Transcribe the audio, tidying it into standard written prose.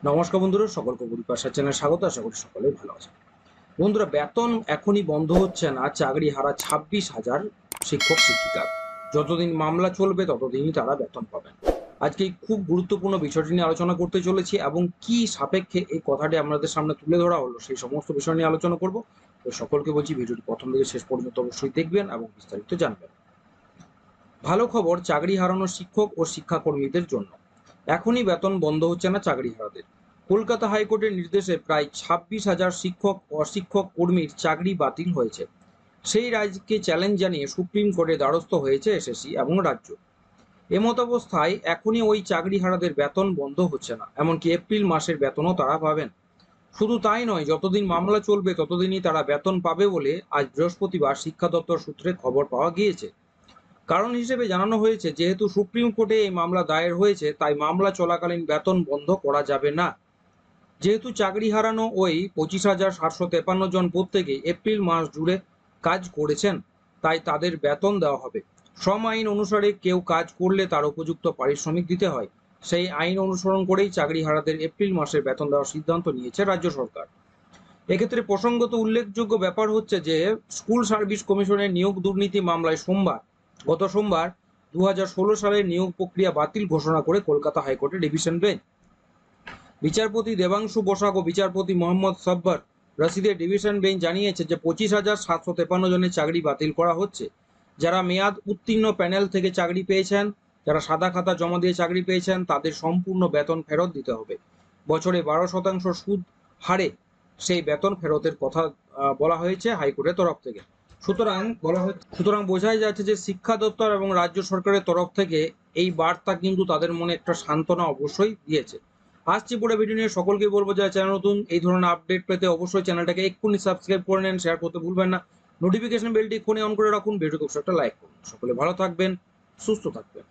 নমস্কার বন্ধুরা, সকলকে পরিপাশা চ্যানেলে স্বাগত। আশা করি সকলেই ভালো আছে। বন্ধুরা, বেতন এখনই বন্ধ হচ্ছে না চাকরি হারা 26,000 শিক্ষক শিক্ষিকা। যতদিন মামলা চলবে ততদিনই তারা বেতন পাবেন। আজকে এই খুব গুরুত্বপূর্ণ বিষয়টি নিয়ে আলোচনা করতে চলেছি এবং কি সাপেক্ষে এই কথাটি আপনাদের সামনে তুলে ধরা হলো সেই সমস্ত বিষয় নিয়ে আলোচনা করব। তো সকলকে বলছি ভিডিওটি প্রথম থেকে শেষ পর্যন্ত অবশ্যই দেখবেন এবং বিস্তারিত জানবেন। ভালো খবর চাকরি হারানো শিক্ষক ও শিক্ষাকর্মীদের জন্য। এখনই বেতন বন্ধ হচ্ছে না চাকরি হারাদের। কলকাতা হাইকোর্টের নির্দেশে প্রায় 26,000 শিক্ষক অশিক্ষক কর্মীর চাকরি বাতিল হয়েছে। সেই রায়কে চ্যালেঞ্জ জানিয়ে সুপ্রিম কোর্টে দ্বারস্থ হয়েছে এসএসসি এবং রাজ্য। এমতাবস্থায় এখনই ওই চাকরিহারাদের বেতন বন্ধ হচ্ছে না, এমনকি এপ্রিল মাসের বেতনও তারা পাবেন। শুধু তাই নয়, যতদিন মামলা চলবে ততদিনই তারা বেতন পাবে বলে আজ বৃহস্পতিবার শিক্ষা দপ্তর সূত্রে খবর পাওয়া গিয়েছে। কারণ হিসেবে জানানো হয়েছে, যেহেতু সুপ্রিম কোর্টে এই মামলা দায়ের হয়েছে তাই মামলা চলাকালীন বেতন বন্ধ করা যাবে না। যেহেতু চাকরি হারানো ওই 25,753 জন প্রত্যেকে এপ্রিল মাস জুড়ে কাজ করেছেন, তাই তাদের বেতন দেওয়া হবে। শ্রম আইন অনুসারে কেউ কাজ করলে তার উপযুক্ত পারিশ্রমিক দিতে হয়। সেই আইন অনুসরণ করেই চাকরি হারাদের এপ্রিল মাসের বেতন দেওয়ার সিদ্ধান্ত নিয়েছে রাজ্য সরকার। এক্ষেত্রে প্রসঙ্গত উল্লেখযোগ্য ব্যাপার হচ্ছে যে স্কুল সার্ভিস কমিশনের নিয়োগ দুর্নীতি মামলায় গত সোমবার 2016 সালের নিয়োগ প্রক্রিয়া বাতিল ঘোষণা করে কলকাতা হাইকোর্টের ডিভিশন বেঞ্চ। বিচারপতি দেবাংশু বসাক ও বিচারপতি মোহাম্মদ সব্বর রশিদের ডিভিশন বেঞ্চ জানিয়েছে যে 25,753 জনের চাকরি বাতিল করা হচ্ছে। যারা মেয়াদ উত্তীর্ণ প্যানেল থেকে চাকরি পেয়েছেন, যারা সাদা খাতা জমা দিয়ে চাকরি পেয়েছেন, তাদের সম্পূর্ণ বেতন ফেরত দিতে হবে। বছরে 12% সুদ হারে সেই বেতন ফেরতের কথা বলা হয়েছে হাইকোর্টের তরফ থেকে। সুতরাং বোঝাই যাচ্ছে যে শিক্ষা দপ্তর এবং রাজ্য সরকারের তরফ থেকে এই বার্তা কিন্তু তাদের মনে একটা সান্ত্বনা অবশ্যই দিয়েছে। আসছি পুরো ভিডিও নিয়ে। সকলকে বলবো যারা চ্যানেল নতুন, এই ধরনের আপডেট পেতে অবশ্যই চ্যানেলটাকে এক্ষুনি সাবস্ক্রাইব করে নেন, শেয়ার করতে ভুলবেন না, নোটিফিকেশন বেলটি ফোনে অন করে রাখুন, ভিডিওকে অবশ্যই একটা লাইক করুন। সকলে ভালো থাকবেন, সুস্থ থাকবেন।